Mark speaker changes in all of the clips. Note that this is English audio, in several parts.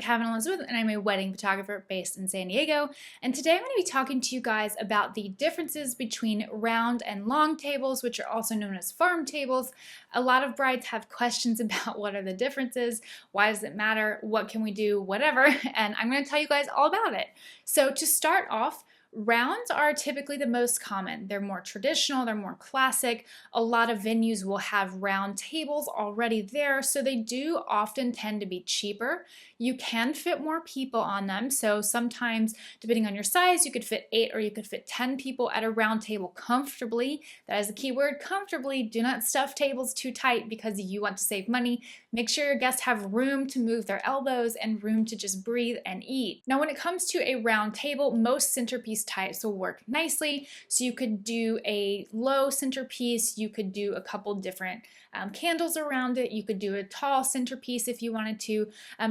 Speaker 1: Cavin Elizabeth, and I'm a wedding photographer based in San Diego. And today I'm going to be talking to you guys about the differences between round and long tables, which are also known as farm tables. A lot of brides have questions about what are the differences, why does it matter, what can we do, whatever, and I'm going to tell you guys all about it. So to start off, rounds are typically the most common. They're more traditional, they're more classic. A lot of venues will have round tables already there, so they do often tend to be cheaper. You can fit more people on them, so sometimes, depending on your size, you could fit 8 or you could fit 10 people at a round table comfortably. That is the key word, comfortably. Do not stuff tables too tight because you want to save money. Make sure your guests have room to move their elbows and room to just breathe and eat. Now, when it comes to a round table, most centerpiece types will work nicely. So you could do a low centerpiece, you could do a couple different candles around it, you could do a tall centerpiece if you wanted to.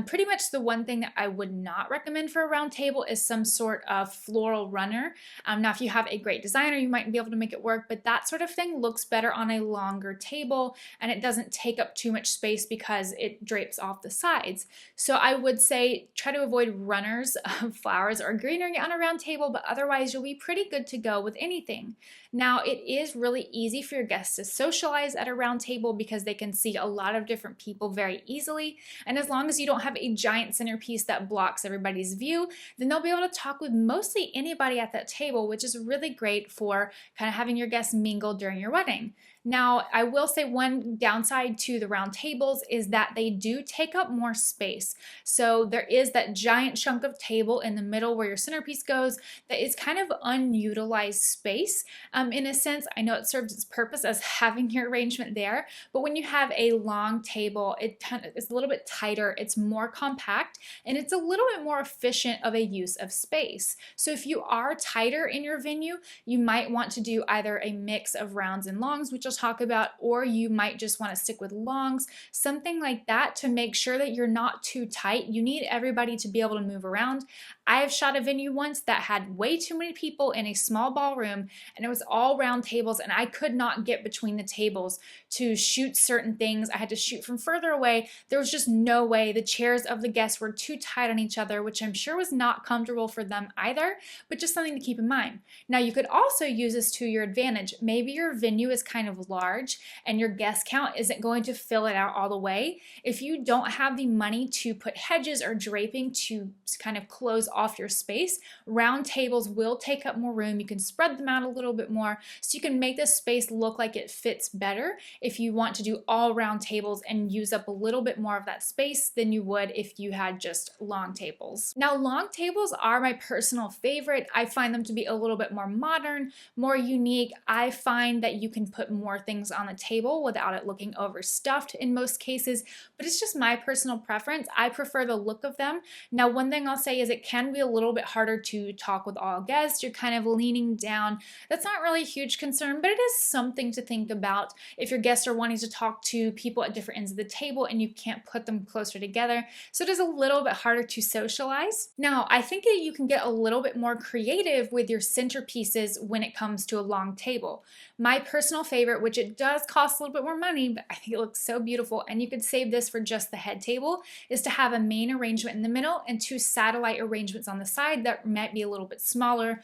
Speaker 1: Pretty much the one thing that I would not recommend for a round table is some sort of floral runner. Now, if you have a great designer, you might be able to make it work, but that sort of thing looks better on a longer table and it doesn't take up too much space because it drapes off the sides. So I would say try to avoid runners of flowers or greenery on a round table, but otherwise you'll be pretty good to go with anything. Now, it is really easy for your guests to socialize at a round table because they can see a lot of different people very easily. And as long as you don't have a giant centerpiece that blocks everybody's view, then they'll be able to talk with mostly anybody at that table, which is really great for kind of having your guests mingle during your wedding. Now, I will say one downside to the round tables is that they do take up more space. So there is that giant chunk of table in the middle where your centerpiece goes that is kind of unutilized space. In a sense, I know it serves its purpose as having your arrangement there, but when you have a long table, it's a little bit tighter, it's more compact, and it's a little bit more efficient of a use of space. So if you are tighter in your venue, you might want to do either a mix of rounds and longs, which I'll talk about, or you might just want to stick with longs, something like that to make sure that you're not too tight. You need everybody to be able to move around. I have shot a venue once that had way too many people in a small ballroom and it was all round tables and I could not get between the tables to shoot certain things. I had to shoot from further away. There was just no way. The chairs of the guests were too tight on each other, which I'm sure was not comfortable for them either, but just something to keep in mind. Now, you could also use this to your advantage. Maybe your venue is kind of large and your guest count isn't going to fill it out all the way. If you don't have the money to put hedges or draping to kind of close off your space, round tables will take up more room. You can spread them out a little bit more so you can make this space look like it fits better if you want to do all round tables and use up a little bit more of that space than you would if you had just long tables. Now, long tables are my personal favorite. I find them to be a little bit more modern, more unique. I find that you can put more things on the table without it looking overstuffed in most cases, but it's just my personal preference. I prefer the look of them. Now, one thing I'll say is it can be a little bit harder to talk with all guests. You're kind of leaning down. That's not really a huge concern, but it is something to think about if your guests are wanting to talk to people at different ends of the table and you can't put them closer together. So it is a little bit harder to socialize. Now, I think that you can get a little bit more creative with your centerpieces when it comes to a long table. My personal favorite, which it does cost a little bit more money, but I think it looks so beautiful, and you could save this for just the head table, is to have a main arrangement in the middle and 2 satellite arrangements on the side that might be a little bit smaller.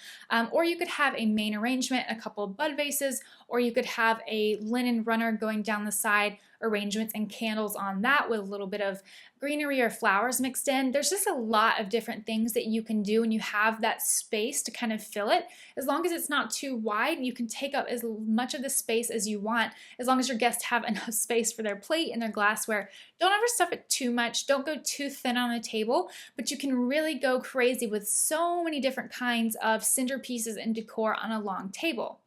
Speaker 1: Or you could have a main arrangement, a couple of bud vases, or you could have a linen runner going down the side, arrangements and candles on that with a little bit of greenery or flowers mixed in. There's just a lot of different things that you can do and you have that space to kind of fill it. As long as it's not too wide, you can take up as much of the space as you want, as long as your guests have enough space for their plate and their glassware. Don't ever stuff it too much. Don't go too thin on the table, but you can really go crazy with so many different kinds of centerpieces and decor on a long table.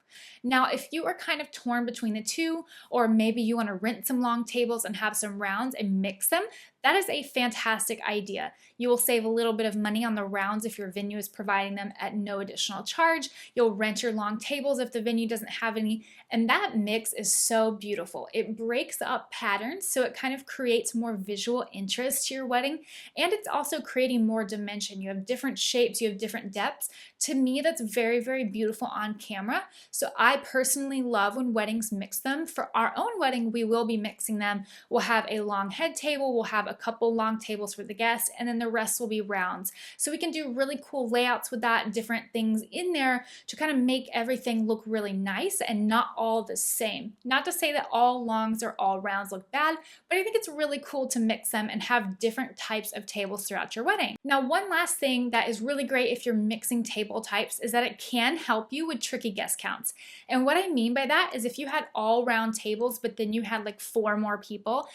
Speaker 1: Now, if you are kind of torn between the two, or maybe you want to rent some long tables and have some rounds and mix them, that is a fantastic idea. You will save a little bit of money on the rounds if your venue is providing them at no additional charge. You'll rent your long tables if the venue doesn't have any, and that mix is so beautiful. It breaks up patterns, so it kind of creates more visual interest to your wedding, and it's also creating more dimension. You have different shapes, you have different depths. To me, that's very, very beautiful on camera. So I personally love when weddings mix them. For our own wedding, we will be mixing them. We'll have a long head table, we'll have a couple long tables for the guests, and then the rest will be rounds. So we can do really cool layouts with that, different things in there to kind of make everything look really nice and not all the same. Not to say that all longs or all rounds look bad, but I think it's really cool to mix them and have different types of tables throughout your wedding. Now, one last thing that is really great if you're mixing table types is that it can help you with tricky guest counts. And what I mean by that is if you had all round tables, but then you had like 4 more people,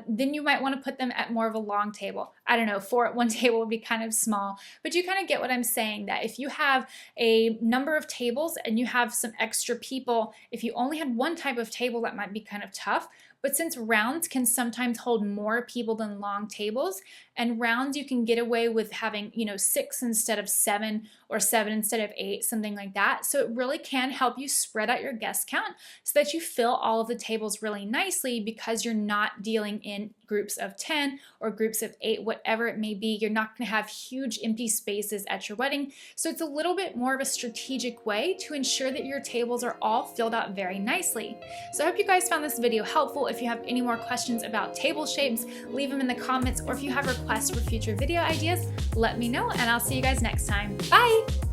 Speaker 1: then you might want to put them at more of a long table. I don't know, 4 at one table would be kind of small, but you kind of get what I'm saying, that if you have a number of tables and you have some extra people, if you only had one type of table, that might be kind of tough. But since rounds can sometimes hold more people than long tables, and rounds you can get away with having, 6 instead of 7 or 7 instead of 8, something like that. So it really can help you spread out your guest count so that you fill all of the tables really nicely, because you're not dealing in groups of 10 or groups of 8, whatever it may be. You're not going to have huge empty spaces at your wedding. So it's a little bit more of a strategic way to ensure that your tables are all filled out very nicely. So I hope you guys found this video helpful. If you have any more questions about table shapes, leave them in the comments, or if you have requests for future video ideas, let me know, and I'll see you guys next time. Bye!